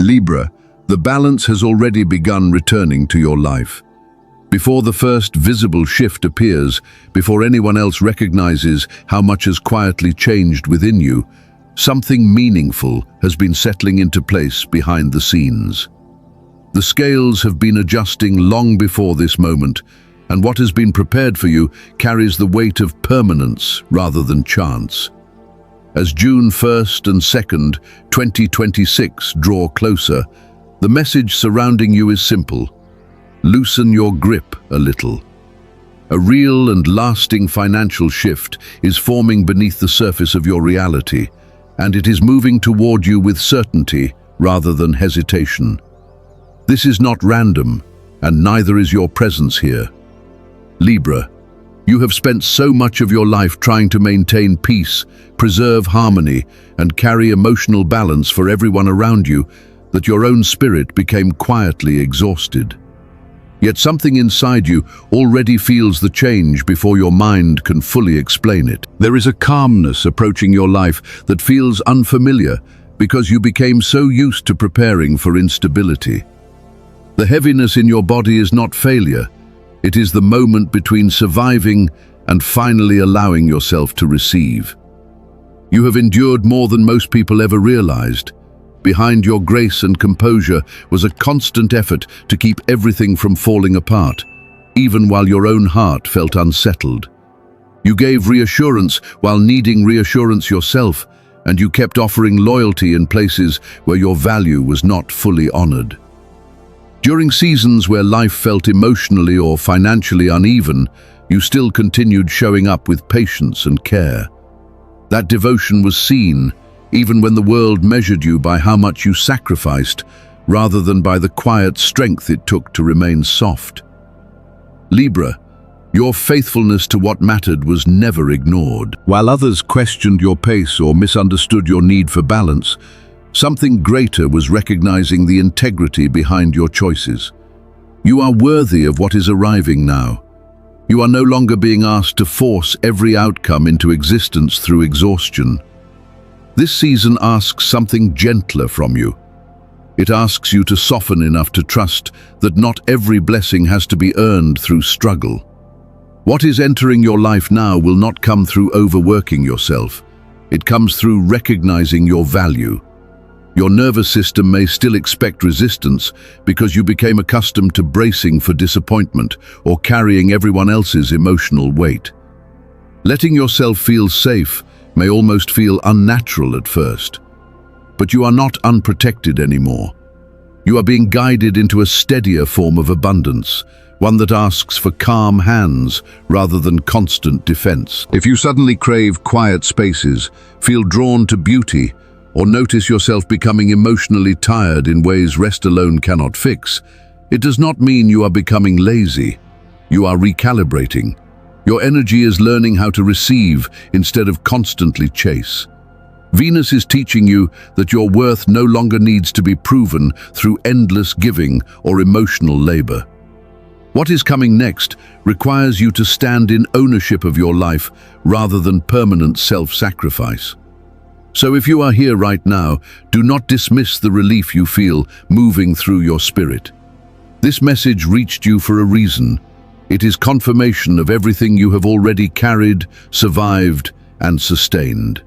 Libra, the balance has already begun returning to your life. Before the first visible shift appears, before anyone else recognizes how much has quietly changed within you, something meaningful has been settling into place behind the scenes. The scales have been adjusting long before this moment, and what has been prepared for you carries the weight of permanence rather than chance. As June 1st and 2nd, 2026 draw closer, the message surrounding you is simple. Loosen your grip a little. A real and lasting financial shift is forming beneath the surface of your reality, and it is moving toward you with certainty rather than hesitation. This is not random, and neither is your presence here. Libra, you have spent so much of your life trying to maintain peace, preserve harmony, and carry emotional balance for everyone around you that your own spirit became quietly exhausted. Yet something inside you already feels the change before your mind can fully explain it. There is a calmness approaching your life that feels unfamiliar because you became so used to preparing for instability. The heaviness in your body is not failure. It is the moment between surviving and finally allowing yourself to receive. You have endured more than most people ever realized. Behind your grace and composure was a constant effort to keep everything from falling apart, even while your own heart felt unsettled. You gave reassurance while needing reassurance yourself, and you kept offering loyalty in places where your value was not fully honored. During seasons where life felt emotionally or financially uneven, you still continued showing up with patience and care. That devotion was seen, even when the world measured you by how much you sacrificed, rather than by the quiet strength it took to remain soft. Libra, your faithfulness to what mattered was never ignored. While others questioned your pace or misunderstood your need for balance, something greater was recognizing the integrity behind your choices. You are worthy of what is arriving now. You are no longer being asked to force every outcome into existence through exhaustion. This season asks something gentler from you. It asks you to soften enough to trust that not every blessing has to be earned through struggle. What is entering your life now will not come through overworking yourself. It comes through recognizing your value. Your nervous system may still expect resistance because you became accustomed to bracing for disappointment or carrying everyone else's emotional weight. Letting yourself feel safe may almost feel unnatural at first, but you are not unprotected anymore. You are being guided into a steadier form of abundance, one that asks for calm hands rather than constant defense. If you suddenly crave quiet spaces, feel drawn to beauty, or notice yourself becoming emotionally tired in ways rest alone cannot fix, it does not mean you are becoming lazy. You are recalibrating. Your energy is learning how to receive instead of constantly chase. Venus is teaching you that your worth no longer needs to be proven through endless giving or emotional labor. What is coming next requires you to stand in ownership of your life rather than permanent self-sacrifice. So if you are here right now, do not dismiss the relief you feel moving through your spirit. This message reached you for a reason. It is confirmation of everything you have already carried, survived, and sustained.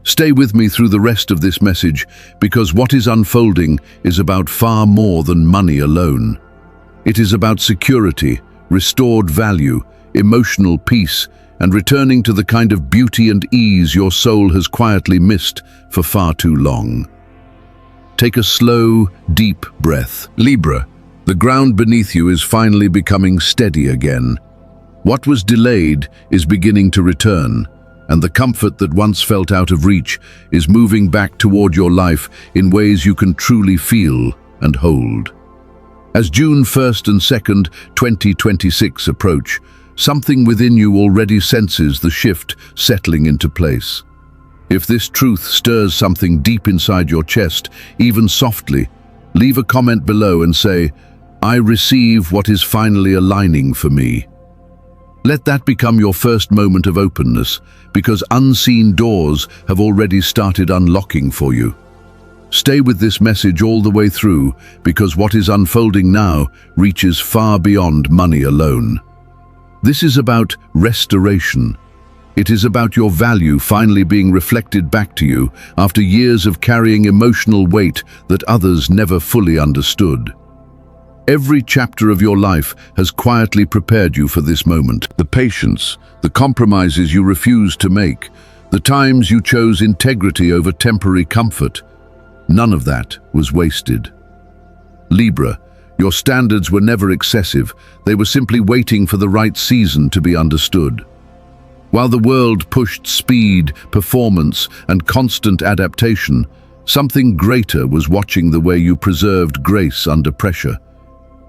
Stay with me through the rest of this message, because what is unfolding is about far more than money alone. It is about security, restored value, emotional peace, and returning to the kind of beauty and ease your soul has quietly missed for far too long. Take a slow, deep breath. Libra, the ground beneath you is finally becoming steady again. What was delayed is beginning to return, and the comfort that once felt out of reach is moving back toward your life in ways you can truly feel and hold. As June 1st and 2nd, 2026 approach, something within you already senses the shift settling into place. If this truth stirs something deep inside your chest, even softly, leave a comment below and say, "I receive what is finally aligning for me." Let that become your first moment of openness, because unseen doors have already started unlocking for you. Stay with this message all the way through, because what is unfolding now reaches far beyond money alone. This is about restoration. It is about your value finally being reflected back to you after years of carrying emotional weight that others never fully understood. Every chapter of your life has quietly prepared you for this moment. The patience, the compromises you refused to make, the times you chose integrity over temporary comfort. None of that was wasted. Libra, your standards were never excessive. They were simply waiting for the right season to be understood. While the world pushed speed, performance, and constant adaptation, something greater was watching the way you preserved grace under pressure.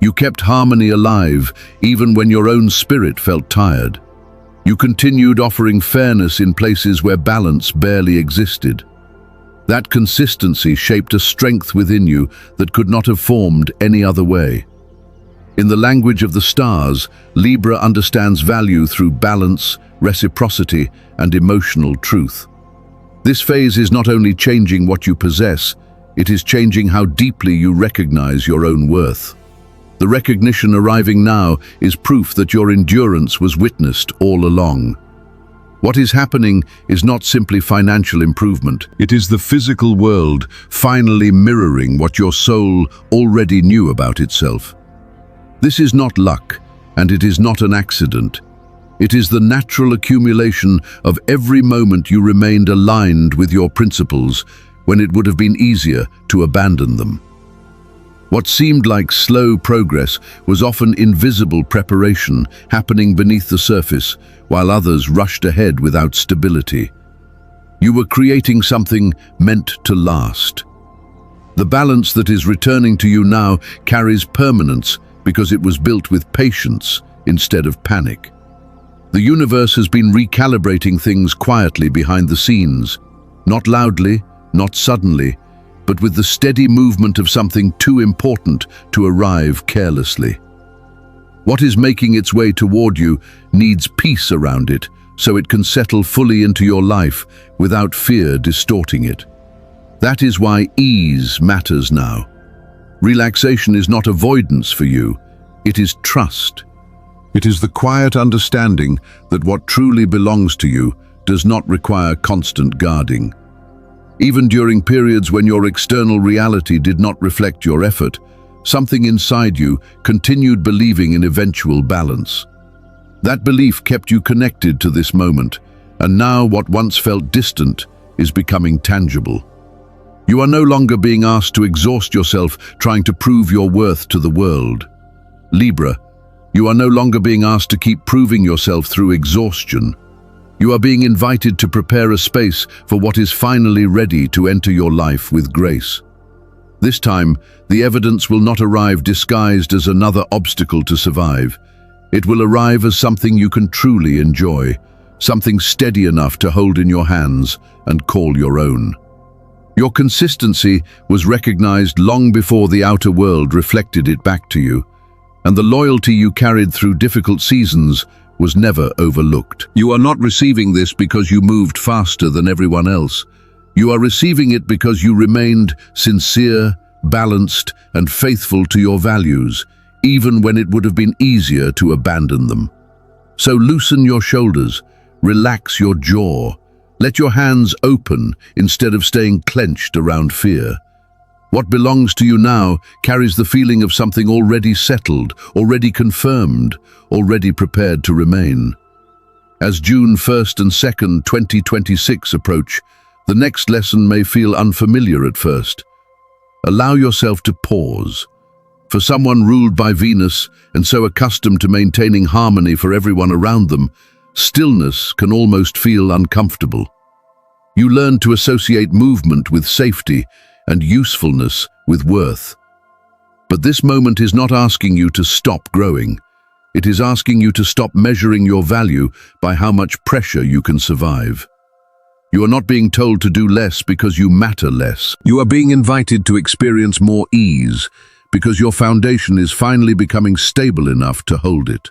You kept harmony alive, even when your own spirit felt tired. You continued offering fairness in places where balance barely existed. That consistency shaped a strength within you that could not have formed any other way. In the language of the stars, Libra understands value through balance, reciprocity, and emotional truth. This phase is not only changing what you possess, it is changing how deeply you recognize your own worth. The recognition arriving now is proof that your endurance was witnessed all along. What is happening is not simply financial improvement. It is the physical world finally mirroring what your soul already knew about itself. This is not luck, and it is not an accident. It is the natural accumulation of every moment you remained aligned with your principles when it would have been easier to abandon them. What seemed like slow progress was often invisible preparation happening beneath the surface, while others rushed ahead without stability. You were creating something meant to last. The balance that is returning to you now carries permanence because it was built with patience instead of panic. The universe has been recalibrating things quietly behind the scenes, not loudly, not suddenly, but with the steady movement of something too important to arrive carelessly. What is making its way toward you needs peace around it, so it can settle fully into your life without fear distorting it. That is why ease matters now. Relaxation is not avoidance for you, it is trust. It is the quiet understanding that what truly belongs to you does not require constant guarding. Even during periods when your external reality did not reflect your effort, something inside you continued believing in eventual balance. That belief kept you connected to this moment, and now what once felt distant is becoming tangible. You are no longer being asked to exhaust yourself trying to prove your worth to the world. Libra, you are no longer being asked to keep proving yourself through exhaustion. You are being invited to prepare a space for what is finally ready to enter your life with grace. This time, the evidence will not arrive disguised as another obstacle to survive. It will arrive as something you can truly enjoy, something steady enough to hold in your hands and call your own. Your consistency was recognized long before the outer world reflected it back to you, and the loyalty you carried through difficult seasons was never overlooked. You are not receiving this because you moved faster than everyone else. You are receiving it because you remained sincere, balanced, and faithful to your values, even when it would have been easier to abandon them. So loosen your shoulders, relax your jaw, let your hands open instead of staying clenched around fear. What belongs to you now carries the feeling of something already settled, already confirmed, already prepared to remain. As June 1st and 2nd, 2026 approach, the next lesson may feel unfamiliar at first. Allow yourself to pause. For someone ruled by Venus and so accustomed to maintaining harmony for everyone around them, stillness can almost feel uncomfortable. You learn to associate movement with safety and usefulness with worth. But this moment is not asking you to stop growing. It is asking you to stop measuring your value by how much pressure you can survive. You are not being told to do less because you matter less. You are being invited to experience more ease because your foundation is finally becoming stable enough to hold it.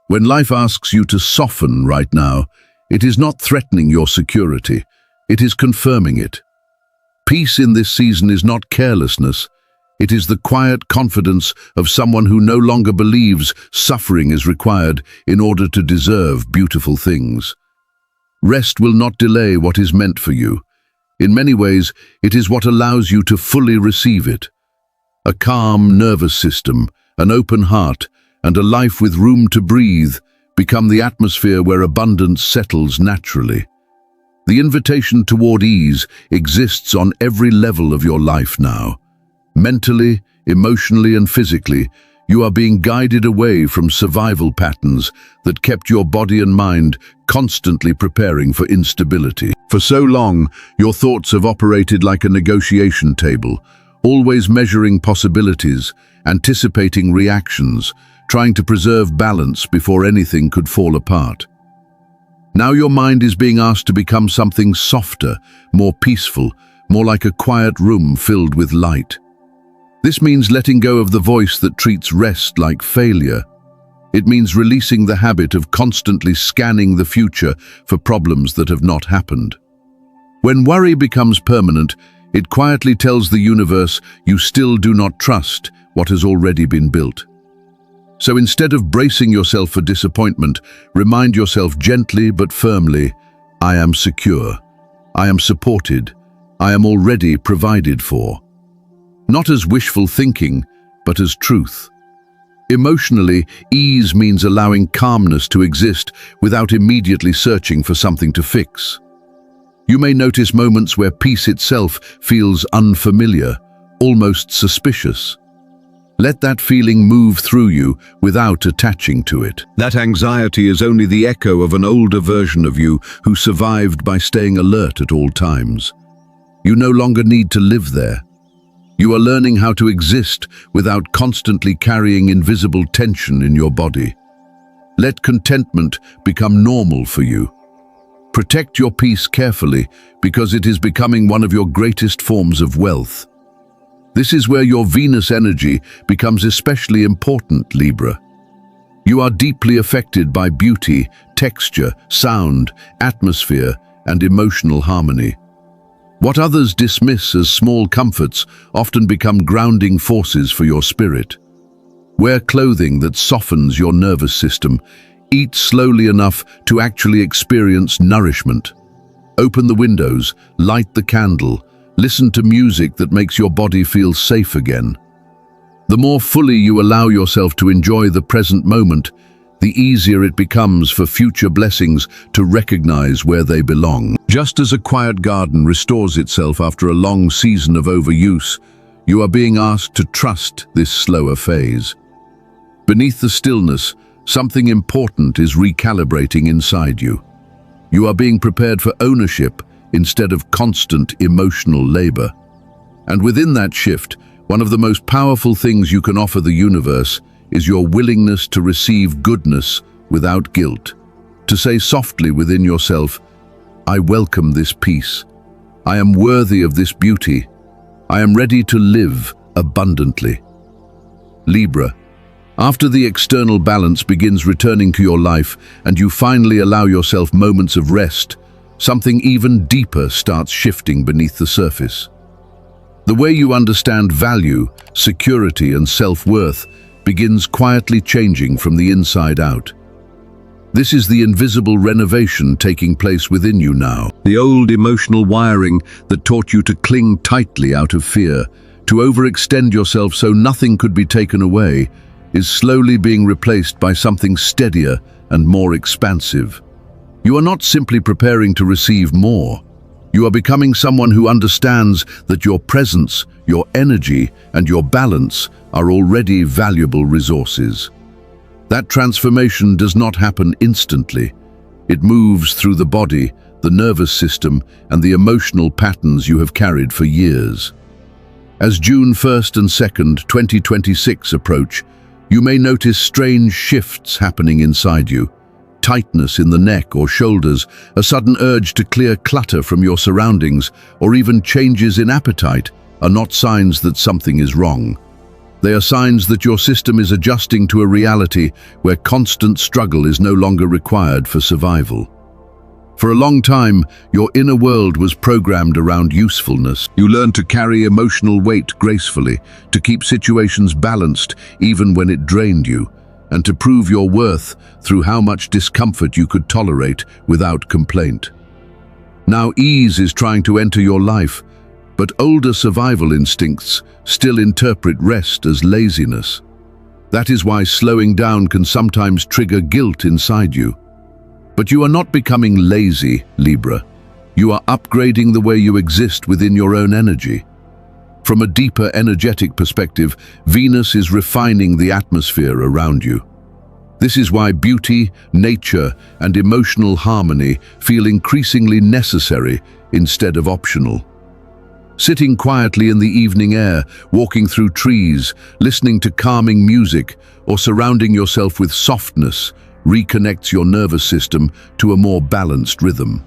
When life asks you to soften right now, it is not threatening your security, it is confirming it. Peace in this season is not carelessness. It is the quiet confidence of someone who no longer believes suffering is required in order to deserve beautiful things. Rest will not delay what is meant for you. In many ways, it is what allows you to fully receive it. A calm nervous system, an open heart, and a life with room to breathe become the atmosphere where abundance settles naturally. The invitation toward ease exists on every level of your life now. Mentally, emotionally, and physically, you are being guided away from survival patterns that kept your body and mind constantly preparing for instability. For so long, your thoughts have operated like a negotiation table, always measuring possibilities, anticipating reactions, trying to preserve balance before anything could fall apart. Now your mind is being asked to become something softer, more peaceful, more like a quiet room filled with light. This means letting go of the voice that treats rest like failure. It means releasing the habit of constantly scanning the future for problems that have not happened. When worry becomes permanent, it quietly tells the universe you still do not trust what has already been built. So instead of bracing yourself for disappointment, remind yourself gently but firmly, I am secure, I am supported, I am already provided for. Not as wishful thinking, but as truth. Emotionally, ease means allowing calmness to exist without immediately searching for something to fix. You may notice moments where peace itself feels unfamiliar, almost suspicious. Let that feeling move through you without attaching to it. That anxiety is only the echo of an older version of you who survived by staying alert at all times. You no longer need to live there. You are learning how to exist without constantly carrying invisible tension in your body. Let contentment become normal for you. Protect your peace carefully because it is becoming one of your greatest forms of wealth. This is where your Venus energy becomes especially important, Libra. You are deeply affected by beauty, texture, sound, atmosphere, and emotional harmony. What others dismiss as small comforts often become grounding forces for your spirit. Wear clothing that softens your nervous system. Eat slowly enough to actually experience nourishment. Open the windows, light the candle, listen to music that makes your body feel safe again. The more fully you allow yourself to enjoy the present moment, the easier it becomes for future blessings to recognize where they belong. Just as a quiet garden restores itself after a long season of overuse, you are being asked to trust this slower phase. Beneath the stillness, something important is recalibrating inside you. You are being prepared for ownership instead of constant emotional labor. And within that shift, one of the most powerful things you can offer the universe is your willingness to receive goodness without guilt. To say softly within yourself, I welcome this peace. I am worthy of this beauty. I am ready to live abundantly. Libra, after the external balance begins returning to your life and you finally allow yourself moments of rest, something even deeper starts shifting beneath the surface. The way you understand value, security, and self-worth begins quietly changing from the inside out. This is the invisible renovation taking place within you now. The old emotional wiring that taught you to cling tightly out of fear, to overextend yourself so nothing could be taken away, is slowly being replaced by something steadier and more expansive. You are not simply preparing to receive more. You are becoming someone who understands that your presence, your energy, and your balance are already valuable resources. That transformation does not happen instantly. It moves through the body, the nervous system, and the emotional patterns you have carried for years. As June 1st and 2nd, 2026 approach, you may notice strange shifts happening inside you. Tightness in the neck or shoulders, a sudden urge to clear clutter from your surroundings, or even changes in appetite are not signs that something is wrong. They are signs that your system is adjusting to a reality where constant struggle is no longer required for survival. For a long time, your inner world was programmed around usefulness. You learned to carry emotional weight gracefully, to keep situations balanced even when it drained you, and to prove your worth through how much discomfort you could tolerate without complaint. Now ease is trying to enter your life, but older survival instincts still interpret rest as laziness. That is why slowing down can sometimes trigger guilt inside you. But you are not becoming lazy, Libra. You are upgrading the way you exist within your own energy. From a deeper energetic perspective, Venus is refining the atmosphere around you. This is why beauty, nature, and emotional harmony feel increasingly necessary instead of optional. Sitting quietly in the evening air, walking through trees, listening to calming music, or surrounding yourself with softness reconnects your nervous system to a more balanced rhythm.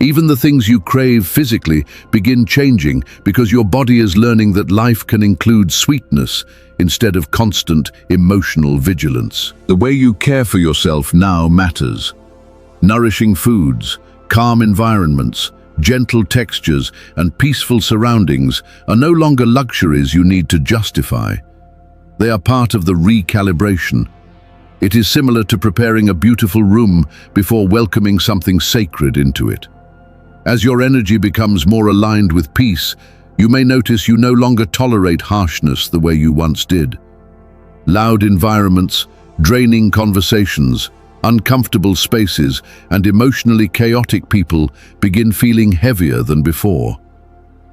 Even the things you crave physically begin changing because your body is learning that life can include sweetness instead of constant emotional vigilance. The way you care for yourself now matters. Nourishing foods, calm environments, gentle textures, and peaceful surroundings are no longer luxuries you need to justify. They are part of the recalibration. It is similar to preparing a beautiful room before welcoming something sacred into it. As your energy becomes more aligned with peace, you may notice you no longer tolerate harshness the way you once did. Loud environments, draining conversations, uncomfortable spaces, and emotionally chaotic people begin feeling heavier than before.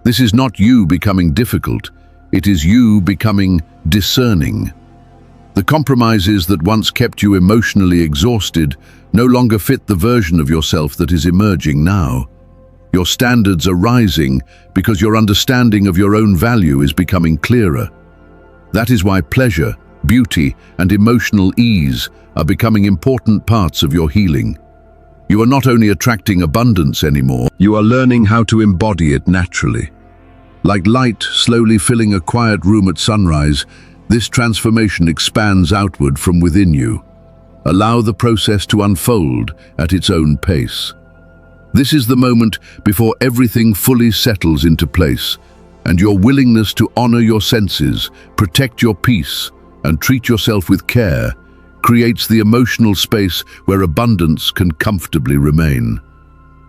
This is not you becoming difficult, it is you becoming discerning. The compromises that once kept you emotionally exhausted no longer fit the version of yourself that is emerging now. Your standards are rising because your understanding of your own value is becoming clearer. That is why pleasure, beauty, and emotional ease are becoming important parts of your healing. You are not only attracting abundance anymore, you are learning how to embody it naturally. Like light slowly filling a quiet room at sunrise, this transformation expands outward from within you. Allow the process to unfold at its own pace. This is the moment before everything fully settles into place, and your willingness to honor your senses, protect your peace, and treat yourself with care creates the emotional space where abundance can comfortably remain.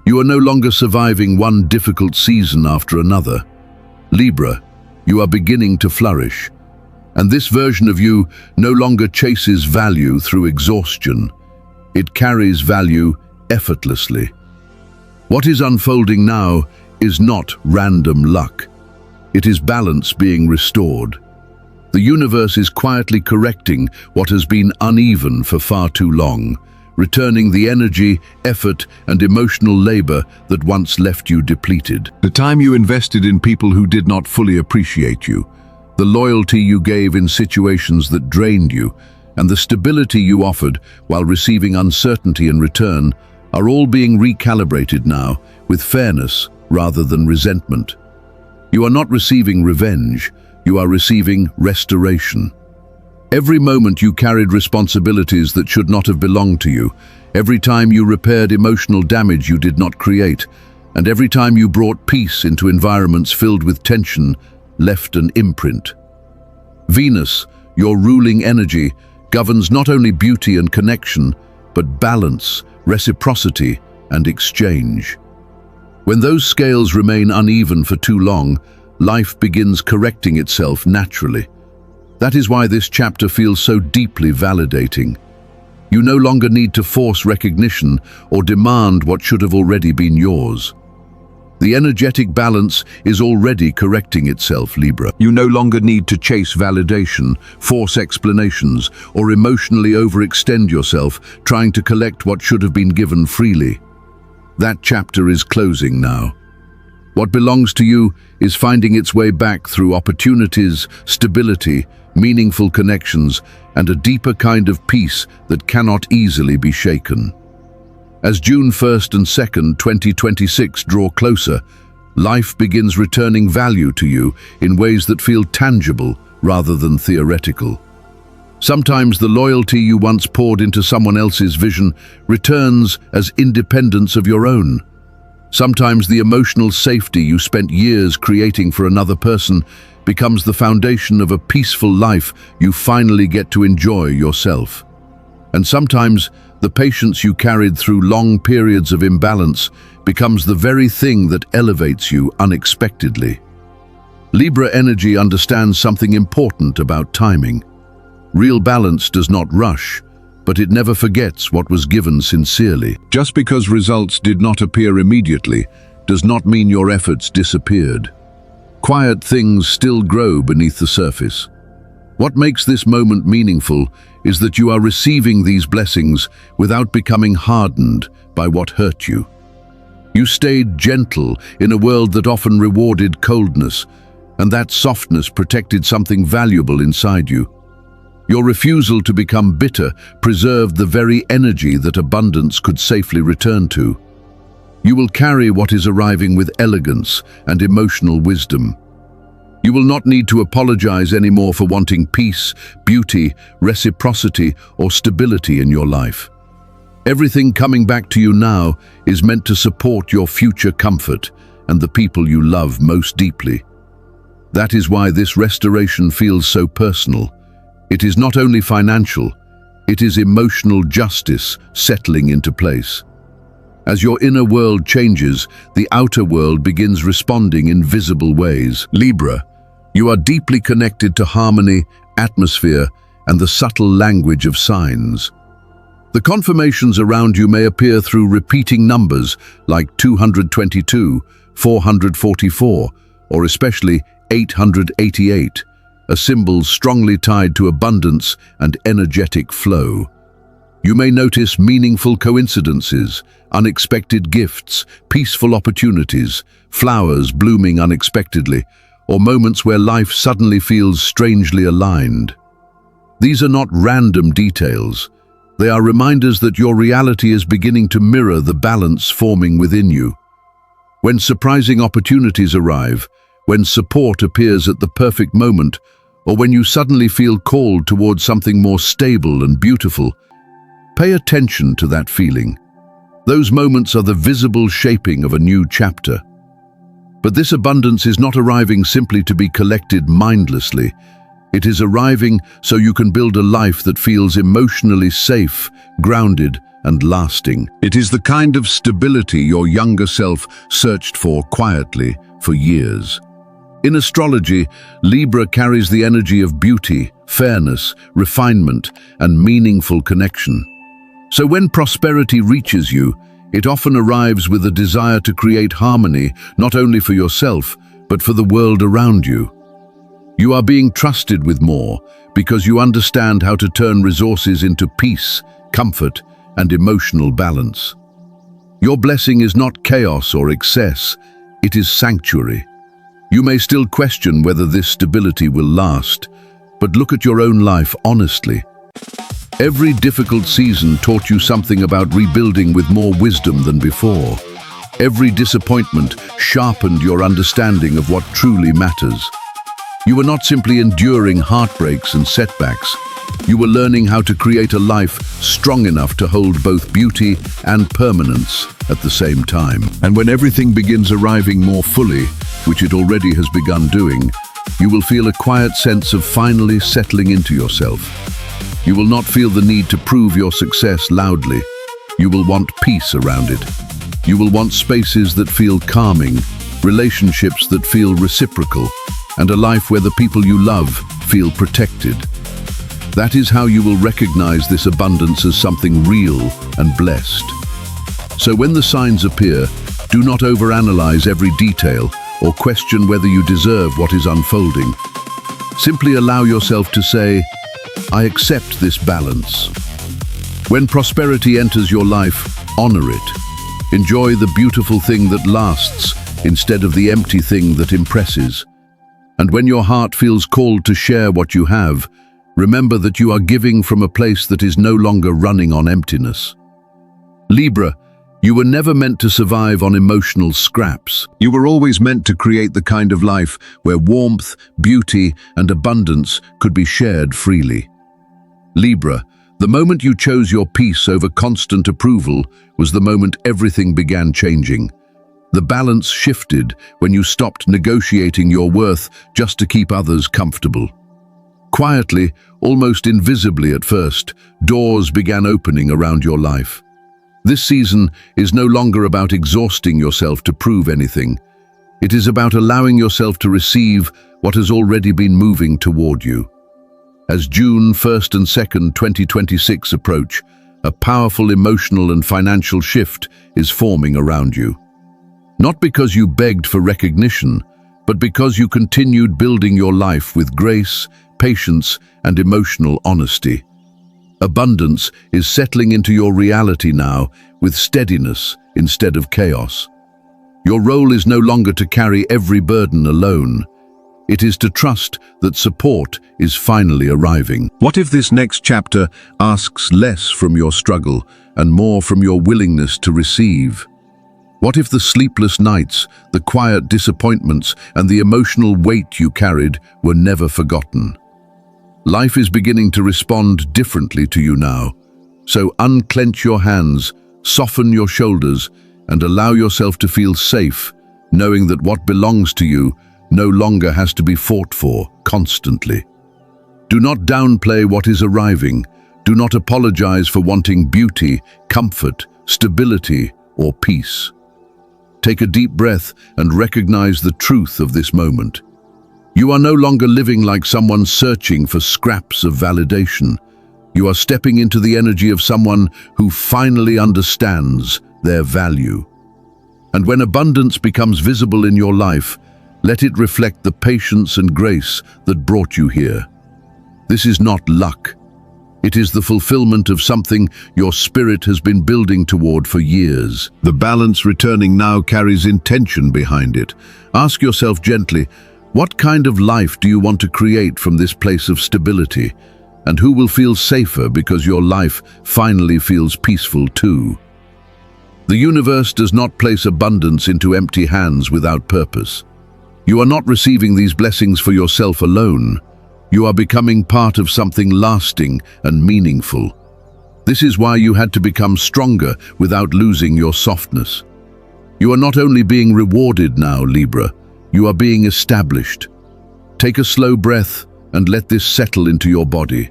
You are no longer surviving one difficult season after another. Libra, you are beginning to flourish. And this version of you no longer chases value through exhaustion. It carries value effortlessly. What is unfolding now is not random luck. It is balance being restored. The universe is quietly correcting what has been uneven for far too long, returning the energy, effort, and emotional labor that once left you depleted. The time you invested in people who did not fully appreciate you, the loyalty you gave in situations that drained you, and the stability you offered while receiving uncertainty in return are all being recalibrated now with fairness rather than resentment. You are not receiving revenge, you are receiving restoration. Every moment you carried responsibilities that should not have belonged to you, every time you repaired emotional damage you did not create, and every time you brought peace into environments filled with tension, left an imprint. Venus, your ruling energy, governs not only beauty and connection, but balance, reciprocity, and exchange. When those scales remain uneven for too long, life begins correcting itself naturally. That is why this chapter feels so deeply validating. You no longer need to force recognition or demand what should have already been yours. The energetic balance is already correcting itself, Libra. You no longer need to chase validation, force explanations, or emotionally overextend yourself trying to collect what should have been given freely. That chapter is closing now. What belongs to you is finding its way back through opportunities, stability, meaningful connections, and a deeper kind of peace that cannot easily be shaken. As June 1st and 2nd, 2026 draw closer, life begins returning value to you in ways that feel tangible rather than theoretical. Sometimes the loyalty you once poured into someone else's vision returns as independence of your own. Sometimes the emotional safety you spent years creating for another person becomes the foundation of a peaceful life you finally get to enjoy yourself. And sometimes the patience you carried through long periods of imbalance becomes the very thing that elevates you unexpectedly. Libra energy understands something important about timing. Real balance does not rush, but it never forgets what was given sincerely. Just because results did not appear immediately does not mean your efforts disappeared. Quiet things still grow beneath the surface. What makes this moment meaningful is that you are receiving these blessings without becoming hardened by what hurt you. You stayed gentle in a world that often rewarded coldness, and that softness protected something valuable inside you. Your refusal to become bitter preserved the very energy that abundance could safely return to. You will carry what is arriving with elegance and emotional wisdom. You will not need to apologize anymore for wanting peace, beauty, reciprocity, or stability in your life. Everything coming back to you now is meant to support your future comfort and the people you love most deeply. That is why this restoration feels so personal. It is not only financial, it is emotional justice settling into place. As your inner world changes, the outer world begins responding in visible ways. Libra, you are deeply connected to harmony, atmosphere, and the subtle language of signs. The confirmations around you may appear through repeating numbers like 222, 444, or especially 888. A symbol strongly tied to abundance and energetic flow. You may notice meaningful coincidences, unexpected gifts, peaceful opportunities, flowers blooming unexpectedly, or moments where life suddenly feels strangely aligned. These are not random details. They are reminders that your reality is beginning to mirror the balance forming within you. When surprising opportunities arrive, when support appears at the perfect moment, or when you suddenly feel called towards something more stable and beautiful, pay attention to that feeling. Those moments are the visible shaping of a new chapter. But this abundance is not arriving simply to be collected mindlessly. It is arriving so you can build a life that feels emotionally safe, grounded, and lasting. It is the kind of stability your younger self searched for quietly for years. In astrology, Libra carries the energy of beauty, fairness, refinement, and meaningful connection. So when prosperity reaches you, it often arrives with a desire to create harmony, not only for yourself, but for the world around you. You are being trusted with more because you understand how to turn resources into peace, comfort, and emotional balance. Your blessing is not chaos or excess, it is sanctuary. You may still question whether this stability will last, but look at your own life honestly. Every difficult season taught you something about rebuilding with more wisdom than before. Every disappointment sharpened your understanding of what truly matters. You were not simply enduring heartbreaks and setbacks. You were learning how to create a life strong enough to hold both beauty and permanence at the same time. And when everything begins arriving more fully, which it already has begun doing, you will feel a quiet sense of finally settling into yourself. You will not feel the need to prove your success loudly. You will want peace around it. You will want spaces that feel calming, relationships that feel reciprocal, and a life where the people you love feel protected. That is how you will recognize this abundance as something real and blessed. So when the signs appear, do not overanalyze every detail or question whether you deserve what is unfolding. Simply allow yourself to say, I accept this balance. When prosperity enters your life, honor it. Enjoy the beautiful thing that lasts instead of the empty thing that impresses. And when your heart feels called to share what you have, remember that you are giving from a place that is no longer running on emptiness. Libra, you were never meant to survive on emotional scraps. You were always meant to create the kind of life where warmth, beauty, and abundance could be shared freely. Libra, the moment you chose your peace over constant approval was the moment everything began changing. The balance shifted when you stopped negotiating your worth just to keep others comfortable. Quietly, almost invisibly at first, doors began opening around your life. This season is no longer about exhausting yourself to prove anything. It is about allowing yourself to receive what has already been moving toward you. As June 1st and 2nd, 2026 approach, a powerful emotional and financial shift is forming around you. Not because you begged for recognition, but because you continued building your life with grace, patience, and emotional honesty. Abundance is settling into your reality now with steadiness instead of chaos. Your role is no longer to carry every burden alone. It is to trust that support is finally arriving. What if this next chapter asks less from your struggle and more from your willingness to receive? What if the sleepless nights, the quiet disappointments, and the emotional weight you carried were never forgotten? Life is beginning to respond differently to you now. So unclench your hands, soften your shoulders, and allow yourself to feel safe, knowing that what belongs to you no longer has to be fought for constantly. Do not downplay what is arriving. Do not apologize for wanting beauty, comfort, stability, or peace. Take a deep breath and recognize the truth of this moment. You are no longer living like someone searching for scraps of validation. You are stepping into the energy of someone who finally understands their value. And when abundance becomes visible in your life, let it reflect the patience and grace that brought you here. This is not luck. It is the fulfillment of something your spirit has been building toward for years. The balance returning now carries intention behind it. Ask yourself gently, what kind of life do you want to create from this place of stability? And who will feel safer because your life finally feels peaceful too? The universe does not place abundance into empty hands without purpose. You are not receiving these blessings for yourself alone. You are becoming part of something lasting and meaningful. This is why you had to become stronger without losing your softness. You are not only being rewarded now, Libra, you are being established. Take a slow breath and let this settle into your body.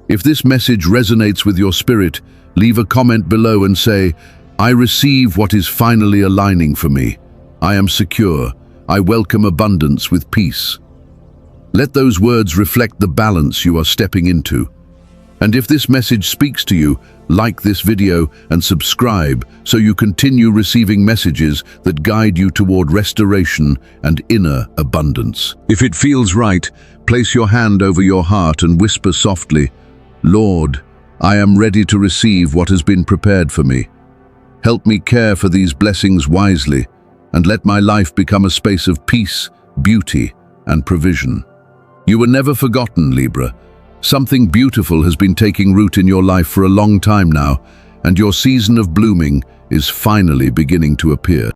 If this message resonates with your spirit, leave a comment below and say, I receive what is finally aligning for me. I am secure. I welcome abundance with peace. Let those words reflect the balance you are stepping into. And if this message speaks to you, like this video and subscribe so you continue receiving messages that guide you toward restoration and inner abundance. If it feels right, place your hand over your heart and whisper softly, Lord, I am ready to receive what has been prepared for me. Help me care for these blessings wisely, and let my life become a space of peace, beauty, and provision. You were never forgotten, Libra. Something beautiful has been taking root in your life for a long time now, and your season of blooming is finally beginning to appear.